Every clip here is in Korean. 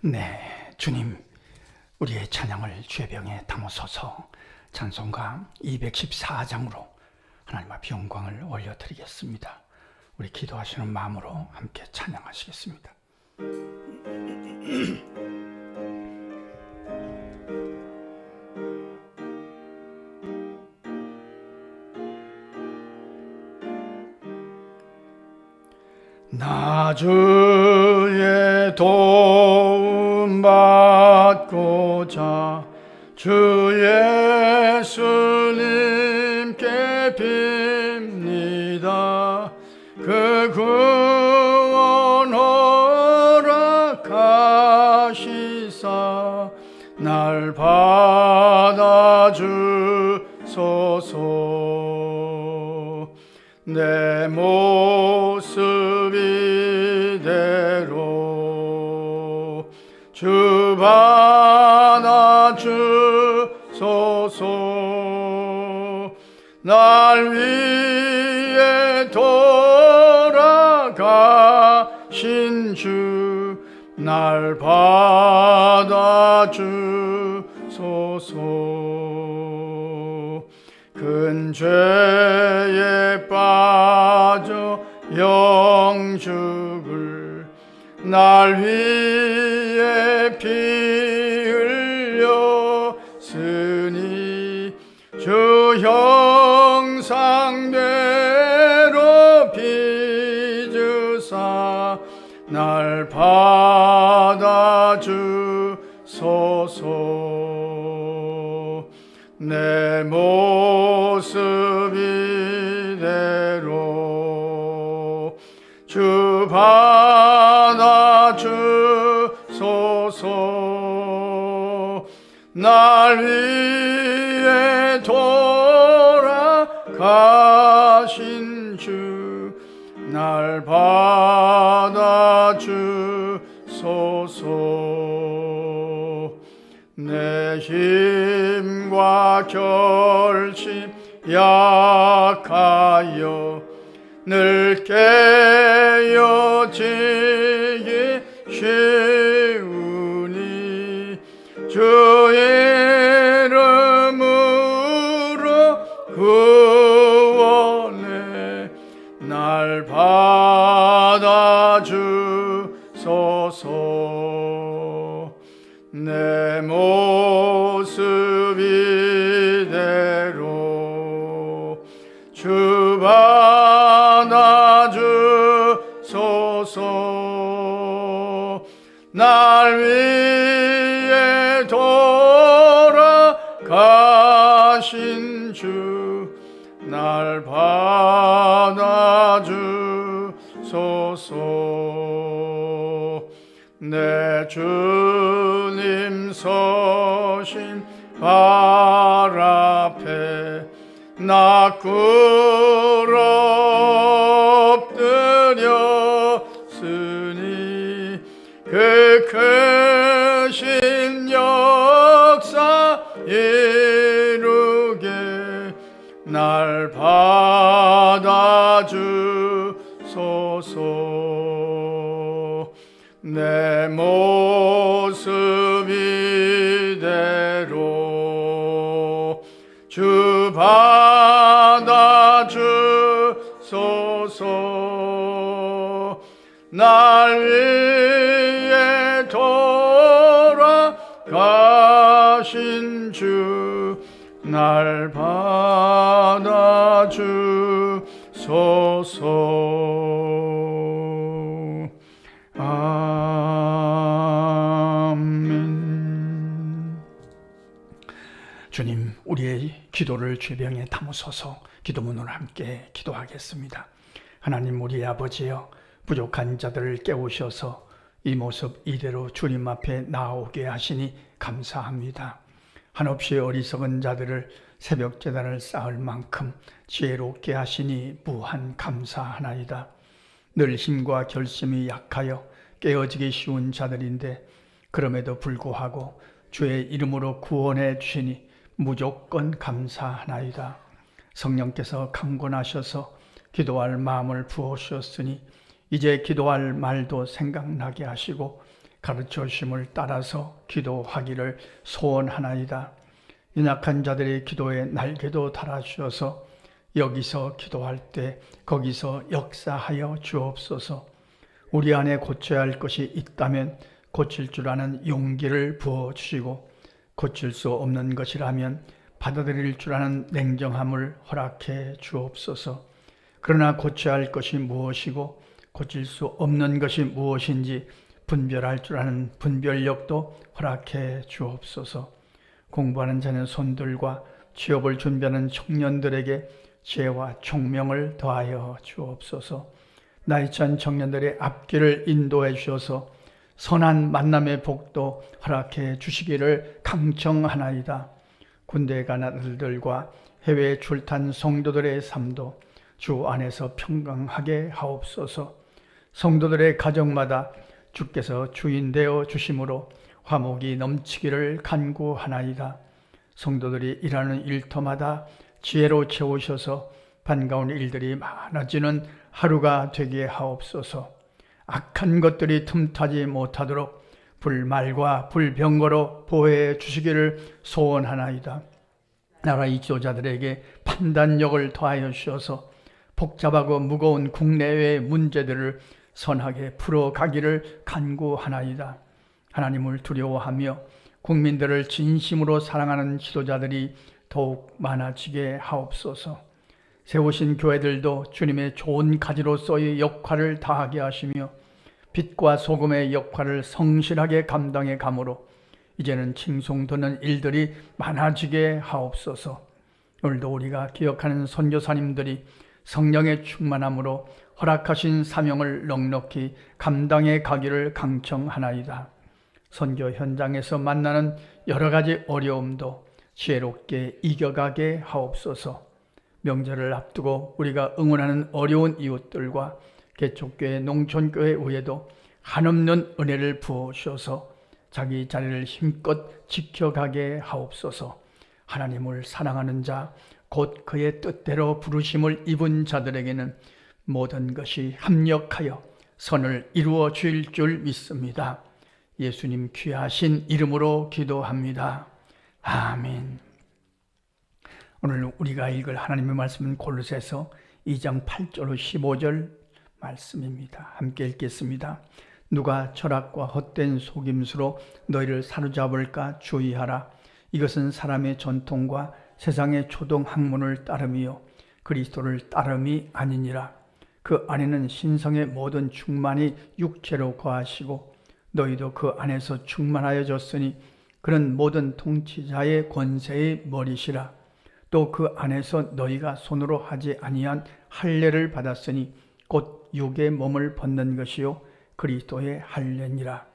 네, 주님, 우리의 찬양을 죄병에 담으소서. 찬송가 214장으로 하나님 앞에 영광을 올려드리겠습니다. 우리 기도하시는 마음으로 함께 찬양하시겠습니다. 나 주의 도움 받고자 주 예수님께 빕니다. 그 구원 허락하시사 날 받아주소서. 내 모습 이대로 주 받아주소서. 날 위해 돌아가신 주 날 받아주소서. 큰 죄에 빠져 영죽을 날 위해 피 흘렸으니 주 형상대로 빚으사 날 받아주소서. 내 모습 이대로 주 받아주소서. 날 위해 돌아가신 주 날 받아주소서. 내 힘과 결심 약하여 늘 깨어지기 쉬우니 주 이름으로 구원해 날 받아주소서. 내 모습 이대로 주 받아주소서. 날 위해 돌아가신 주 날 받아주소서. 내 주님 서신 발 앞에 나 꿇어 엎드렸으니 그 크신 역사 이루게 날 받아주소서. 내 모습 이대로 주 받아주소서. 날 위해 돌아가신 주 날 받아주소서. 아멘. 주님, 우리의 기도를 죄병에 담으소서. 기도문으로 함께 기도하겠습니다. 하나님, 우리 아버지여, 부족한 자들을 깨우셔서 이 모습 이대로 주님 앞에 나오게 하시니 감사합니다. 한없이 어리석은 자들을 새벽 제단을 쌓을 만큼 지혜롭게 하시니 무한 감사하나이다. 늘 힘과 결심이 약하여 깨어지기 쉬운 자들인데 그럼에도 불구하고 주의 이름으로 구원해 주시니 무조건 감사하나이다. 성령께서 강권하셔서 기도할 마음을 부어주셨으니 이제 기도할 말도 생각나게 하시고 가르쳐 주심을 따라서 기도하기를 소원하나이다. 연약한 자들의 기도에 날개도 달아주셔서 여기서 기도할 때 거기서 역사하여 주옵소서. 우리 안에 고쳐야 할 것이 있다면 고칠 줄 아는 용기를 부어주시고, 고칠 수 없는 것이라면 받아들일 줄 아는 냉정함을 허락해 주옵소서. 그러나 고쳐야 할 것이 무엇이고 고칠 수 없는 것이 무엇인지 분별할 줄 아는 분별력도 허락해 주옵소서. 공부하는 자는 손들과 취업을 준비하는 청년들에게 지혜와 총명을 더하여 주옵소서. 나이 찬 청년들의 앞길을 인도해 주셔서 선한 만남의 복도 허락해 주시기를 강청하나이다. 군대에 간 아들들과 해외에 출탄 성도들의 삶도 주 안에서 평강하게 하옵소서. 성도들의 가정마다 주께서 주인 되어 주심으로 화목이 넘치기를 간구하나이다. 성도들이 일하는 일터마다 지혜로 채우셔서 반가운 일들이 많아지는 하루가 되게 하옵소서. 악한 것들이 틈타지 못하도록 불말과 불병거로 보호해 주시기를 소원하나이다. 나라의 지도자들에게 판단력을 더하여 주셔서 복잡하고 무거운 국내외의 문제들을 선하게 풀어가기를 간구하나이다. 하나님을 두려워하며 국민들을 진심으로 사랑하는 지도자들이 더욱 많아지게 하옵소서. 세우신 교회들도 주님의 좋은 가지로서의 역할을 다하게 하시며 빛과 소금의 역할을 성실하게 감당해 가므로 이제는 칭송되는 일들이 많아지게 하옵소서. 오늘도 우리가 기억하는 선교사님들이 성령의 충만함으로 허락하신 사명을 넉넉히 감당해 가기를 강청하나이다. 선교 현장에서 만나는 여러 가지 어려움도 지혜롭게 이겨가게 하옵소서. 명절을 앞두고 우리가 응원하는 어려운 이웃들과 개척교회, 농촌교회 외에도 한없는 은혜를 부어주셔서 자기 자리를 힘껏 지켜가게 하옵소서. 하나님을 사랑하는 자, 곧 그의 뜻대로 부르심을 입은 자들에게는 모든 것이 합력하여 선을 이루어 주일 줄 믿습니다. 예수님 귀하신 이름으로 기도합니다. 아멘. 오늘 우리가 읽을 하나님의 말씀은 골로새서 2장 8절 15절 말씀입니다. 함께 읽겠습니다. 누가 철학과 헛된 속임수로 너희를 사로잡을까 주의하라. 이것은 사람의 전통과 세상의 초동 학문을 따름이요 그리스도를 따름이 아니니라. 그 안에는 신성의 모든 충만이 육체로 거하시고 너희도 그 안에서 충만하여졌으니 그는 모든 통치자의 권세의 머리시라. 또 그 안에서 너희가 손으로 하지 아니한 할례를 받았으니 곧 육의 몸을 벗는 것이요 그리스도의 할례니라.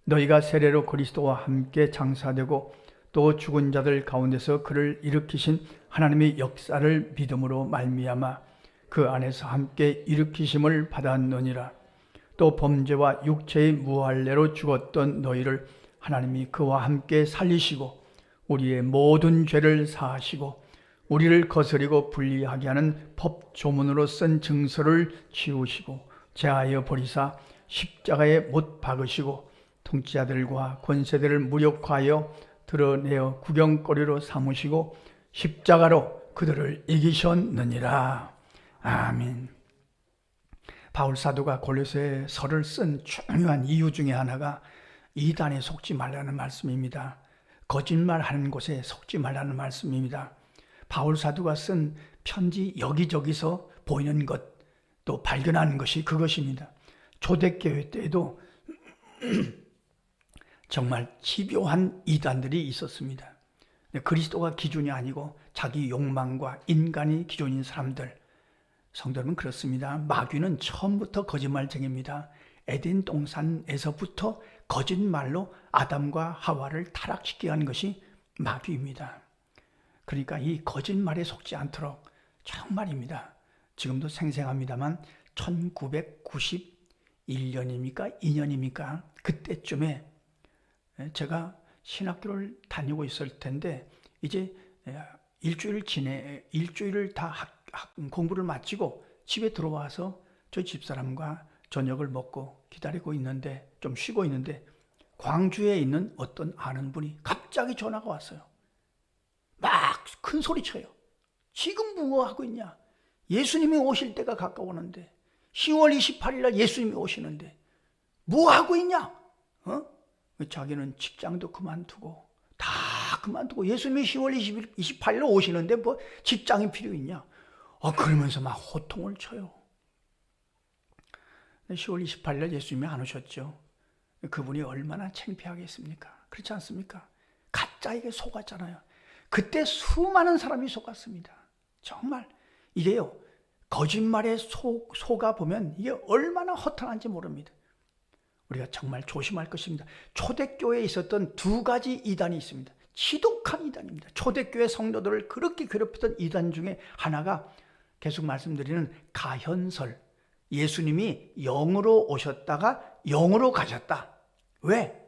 너희가 세례로 그리스도와 함께 장사되고 또 죽은 자들 가운데서 그를 일으키신 하나님의 역사를 믿음으로 말미암아 그 안에서 함께 일으키심을 받았느니라. 또 범죄와 육체의 무할례로 죽었던 너희를 하나님이 그와 함께 살리시고 우리의 모든 죄를 사하시고 우리를 거스리고 불리하게 하는 법조문으로 쓴 증서를 지우시고 제하여 버리사 십자가에 못 박으시고 통치자들과 권세들을 무력화하여 드러내어 구경거리로 삼으시고 십자가로 그들을 이기셨느니라. 아멘. 바울 사도가 골로새서를 쓴 중요한 이유 중에 하나가 이단에 속지 말라는 말씀입니다. 거짓말하는 곳에 속지 말라는 말씀입니다. 바울 사도가 쓴 편지 여기저기서 보이는 것, 또 발견하는 것이 그것입니다. 초대교회 때에도 정말 집요한 이단들이 있었습니다. 그리스도가 기준이 아니고 자기 욕망과 인간이 기준인 사람들, 성도 여러분 그렇습니다. 마귀는 처음부터 거짓말쟁이입니다. 에덴 동산에서부터 거짓말로 아담과 하와를 타락시키게 한 것이 마귀입니다. 그러니까 이 거짓말에 속지 않도록 정말입니다. 지금도 생생합니다만 1991년입니까? 2년입니까? 그때쯤에 제가 신학교를 다니고 있을 텐데 이제 일주일을 다 공부를 마치고 집에 들어와서 저희 집사람과 저녁을 먹고 기다리고 있는데, 좀 쉬고 있는데 광주에 있는 어떤 아는 분이 갑자기 전화가 왔어요. 막 큰 소리 쳐요. 지금 뭐 하고 있냐? 예수님이 오실 때가 가까우는데, 10월 28일 날 예수님이 오시는데 뭐 하고 있냐? 자기는 직장도 그만두고 다 그만두고 예수님이 10월 28일 날 오시는데 뭐 직장이 필요 있냐? 그러면서 막 호통을 쳐요. 10월 28일 날 예수님이 안 오셨죠. 그분이 얼마나 창피하겠습니까? 그렇지 않습니까? 가짜에게 속았잖아요. 그때 수많은 사람이 속았습니다. 정말 이게요, 거짓말에 속아 보면 이게 얼마나 허탄한지 모릅니다. 우리가 정말 조심할 것입니다. 초대교회에 있었던 두 가지 이단이 있습니다. 지독한 이단입니다. 초대교회 성도들을 그렇게 괴롭히던 이단 중에 하나가 계속 말씀드리는 가현설, 예수님이 영으로 오셨다가 영으로 가셨다. 왜?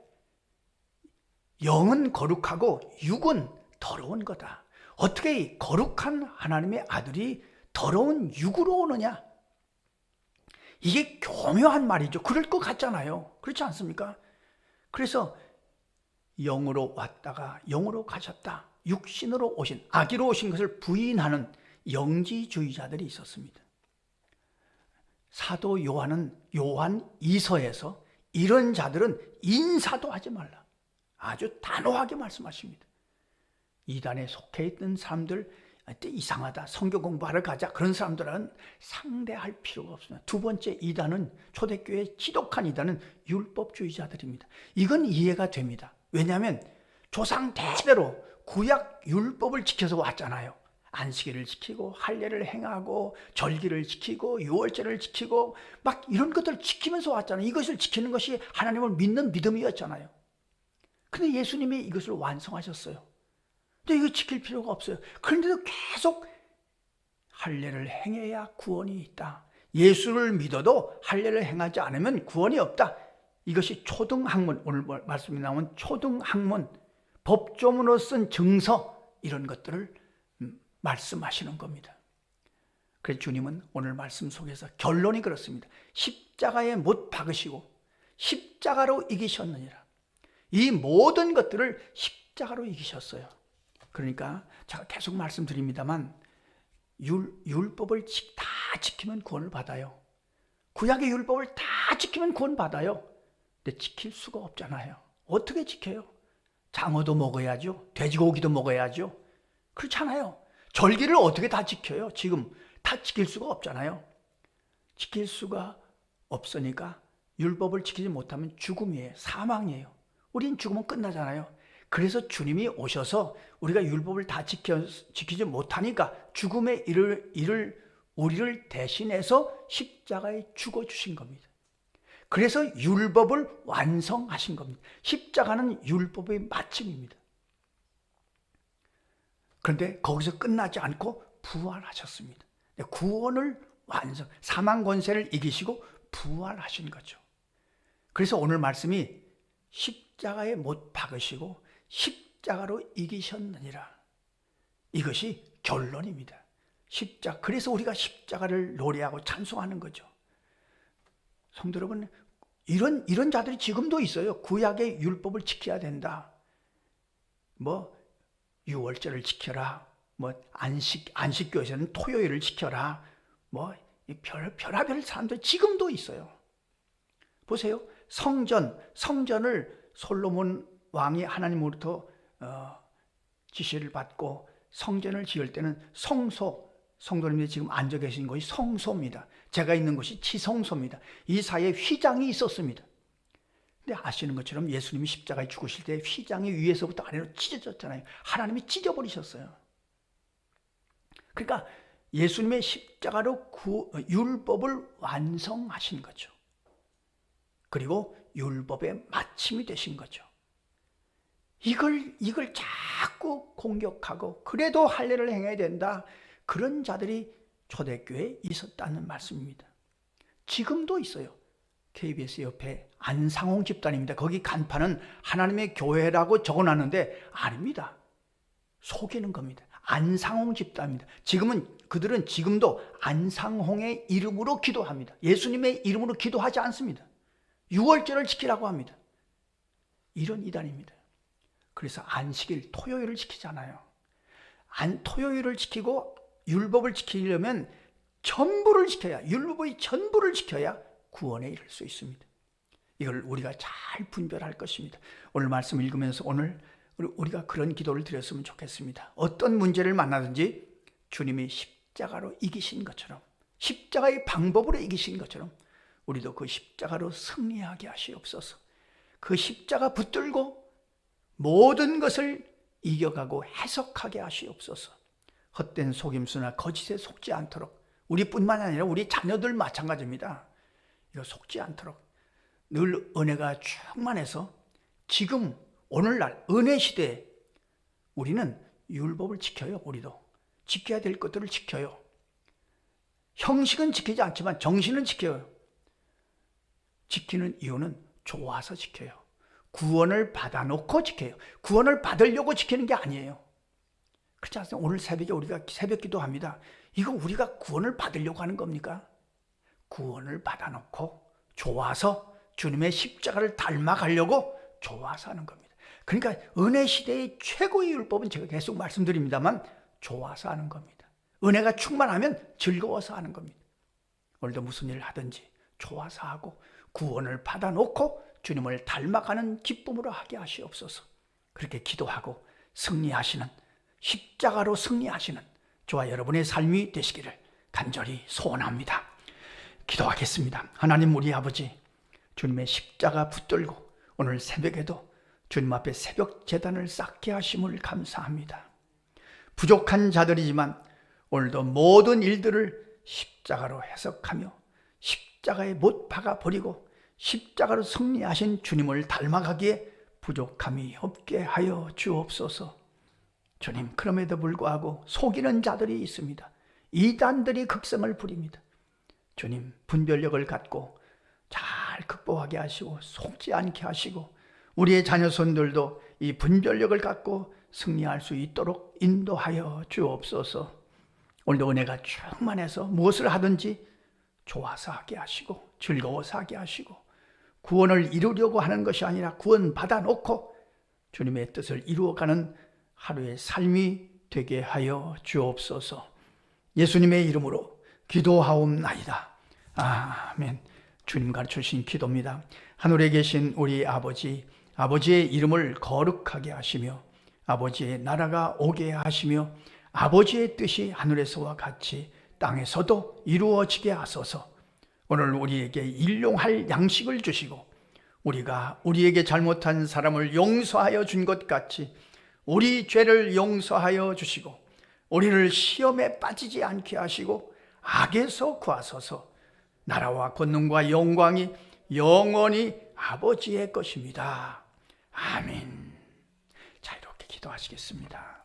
영은 거룩하고 육은 더러운 거다. 어떻게 이 거룩한 하나님의 아들이 더러운 육으로 오느냐? 이게 교묘한 말이죠. 그럴 것 같잖아요. 그렇지 않습니까? 그래서 영으로 왔다가 영으로 가셨다. 육신으로 오신, 아기로 오신 것을 부인하는 영지주의자들이 있었습니다. 사도 요한 2서에서 이런 자들은 인사도 하지 말라, 아주 단호하게 말씀하십니다. 이단에 속해 있던 사람들, 이상하다, 성경 공부하러 가자, 그런 사람들은 상대할 필요가 없습니다. 두 번째 이단은, 초대교회의 지독한 이단은 율법주의자들입니다. 이건 이해가 됩니다. 왜냐하면 조상 대대로 구약 율법을 지켜서 왔잖아요. 안식일을 지키고 할례를 행하고 절기를 지키고 유월절을 지키고 막 이런 것들을 지키면서 왔잖아요. 이것을 지키는 것이 하나님을 믿는 믿음이었잖아요. 근데 예수님이 이것을 완성하셨어요. 근데 이거 지킬 필요가 없어요. 그런데도 계속 할례를 행해야 구원이 있다. 예수를 믿어도 할례를 행하지 않으면 구원이 없다. 이것이 초등학문, 오늘 말씀이 나온 초등학문, 법조문으로 쓴 증서, 이런 것들을 말씀하시는 겁니다. 그래서 주님은 오늘 말씀 속에서 결론이 그렇습니다. 십자가에 못 박으시고 십자가로 이기셨느니라. 이 모든 것들을 십자가로 이기셨어요. 그러니까 제가 계속 말씀드립니다만 율법을 다 지키면 구원을 받아요. 구약의 율법을 다 지키면 구원 받아요. 근데 지킬 수가 없잖아요. 어떻게 지켜요? 장어도 먹어야죠. 돼지고기도 먹어야죠. 그렇잖아요. 절기를 어떻게 다 지켜요? 지금 다 지킬 수가 없잖아요. 지킬 수가 없으니까 율법을 지키지 못하면 죽음이에요. 사망이에요. 우린 죽으면 끝나잖아요. 그래서 주님이 오셔서 우리가 율법을 다 지키지 못하니까 죽음의 우리를 대신해서 십자가에 죽어주신 겁니다. 그래서 율법을 완성하신 겁니다. 십자가는 율법의 마침입니다. 그런데 거기서 끝나지 않고 부활하셨습니다. 구원을 완성, 사망 권세를 이기시고 부활하신 거죠. 그래서 오늘 말씀이 십자가에 못 박으시고 십자가로 이기셨느니라. 이것이 결론입니다. 그래서 우리가 십자가를 노래하고 찬송하는 거죠. 성도 여러분, 이런 자들이 지금도 있어요. 구약의 율법을 지켜야 된다. 유월절을 지켜라. 안식교에서는 토요일을 지켜라. 별의별 사람들 지금도 있어요. 보세요. 성전을 솔로몬 왕이 하나님으로부터 지시를 받고 성전을 지을 때는 성도님들이 지금 앉아 계신 것이 성소입니다. 제가 있는 것이 지성소입니다. 이 사이에 휘장이 있었습니다. 근데 아시는 것처럼 예수님이 십자가에 죽으실 때 휘장이 위에서부터 아래로 찢어졌잖아요. 하나님이 찢어버리셨어요. 그러니까 예수님의 십자가로 율법을 완성하신 거죠. 그리고 율법의 마침이 되신 거죠. 이걸 자꾸 공격하고 그래도 할례를 행해야 된다. 그런 자들이 초대교회에 있었다는 말씀입니다. 지금도 있어요. KBS 옆에 안상홍 집단입니다. 거기 간판은 하나님의 교회라고 적어놨는데 아닙니다. 속이는 겁니다. 안상홍 집단입니다. 그들은 지금도 안상홍의 이름으로 기도합니다. 예수님의 이름으로 기도하지 않습니다. 유월절을 지키라고 합니다. 이런 이단입니다. 그래서 안식일, 토요일을 지키잖아요. 토요일을 지키고 율법을 지키려면 전부를 지켜야, 율법의 전부를 지켜야 구원에 이를 수 있습니다. 이걸 우리가 잘 분별할 것입니다. 오늘 말씀 읽으면서 오늘 우리가 그런 기도를 드렸으면 좋겠습니다. 어떤 문제를 만나든지 주님이 십자가로 이기신 것처럼, 십자가의 방법으로 이기신 것처럼 우리도 그 십자가로 승리하게 하시옵소서. 그 십자가 붙들고 모든 것을 이겨가고 해석하게 하시옵소서. 헛된 속임수나 거짓에 속지 않도록, 우리뿐만 아니라 우리 자녀들 마찬가지입니다. 이거 속지 않도록 늘 은혜가 충만해서 지금 오늘날 은혜 시대에 우리는 율법을 지켜요. 우리도 지켜야 될 것들을 지켜요. 형식은 지키지 않지만 정신은 지켜요. 지키는 이유는 좋아서 지켜요. 구원을 받아놓고 지켜요. 구원을 받으려고 지키는 게 아니에요. 그렇지 않습니까? 오늘 새벽에 우리가 새벽 기도합니다. 이거 우리가 구원을 받으려고 하는 겁니까? 구원을 받아놓고 좋아서 주님의 십자가를 닮아가려고 좋아서 하는 겁니다. 그러니까 은혜 시대의 최고의 율법은 제가 계속 말씀드립니다만 좋아서 하는 겁니다. 은혜가 충만하면 즐거워서 하는 겁니다. 오늘도 무슨 일을 하든지 좋아서 하고 구원을 받아놓고 주님을 닮아가는 기쁨으로 하게 하시옵소서. 그렇게 기도하고 승리하시는, 십자가로 승리하시는 저와 여러분의 삶이 되시기를 간절히 소원합니다. 기도하겠습니다. 하나님 우리 아버지, 주님의 십자가 붙들고 오늘 새벽에도 주님 앞에 새벽 제단을 쌓게 하심을 감사합니다. 부족한 자들이지만 오늘도 모든 일들을 십자가로 해석하며 십자가에 못 박아버리고 십자가로 승리하신 주님을 닮아가기에 부족함이 없게 하여 주옵소서. 주님, 그럼에도 불구하고 속이는 자들이 있습니다. 이단들이 극성을 부립니다. 주님, 분별력을 갖고 잘 극복하게 하시고 속지 않게 하시고 우리의 자녀손들도 이 분별력을 갖고 승리할 수 있도록 인도하여 주옵소서. 오늘도 은혜가 충만해서 무엇을 하든지 좋아서 하게 하시고 즐거워서 하게 하시고 구원을 이루려고 하는 것이 아니라 구원 받아놓고 주님의 뜻을 이루어가는 하루의 삶이 되게 하여 주옵소서. 예수님의 이름으로 기도하옵나이다. 아멘. 주님 가르쳐주신 기도입니다. 하늘에 계신 우리 아버지, 아버지의 이름을 거룩하게 하시며 아버지의 나라가 오게 하시며 아버지의 뜻이 하늘에서와 같이 땅에서도 이루어지게 하소서. 오늘 우리에게 일용할 양식을 주시고 우리가 우리에게 잘못한 사람을 용서하여 준 것 같이 우리 죄를 용서하여 주시고 우리를 시험에 빠지지 않게 하시고 악에서 구하소서. 나라와 권능과 영광이 영원히 아버지의 것입니다. 아멘. 자, 이렇게 기도하시겠습니다.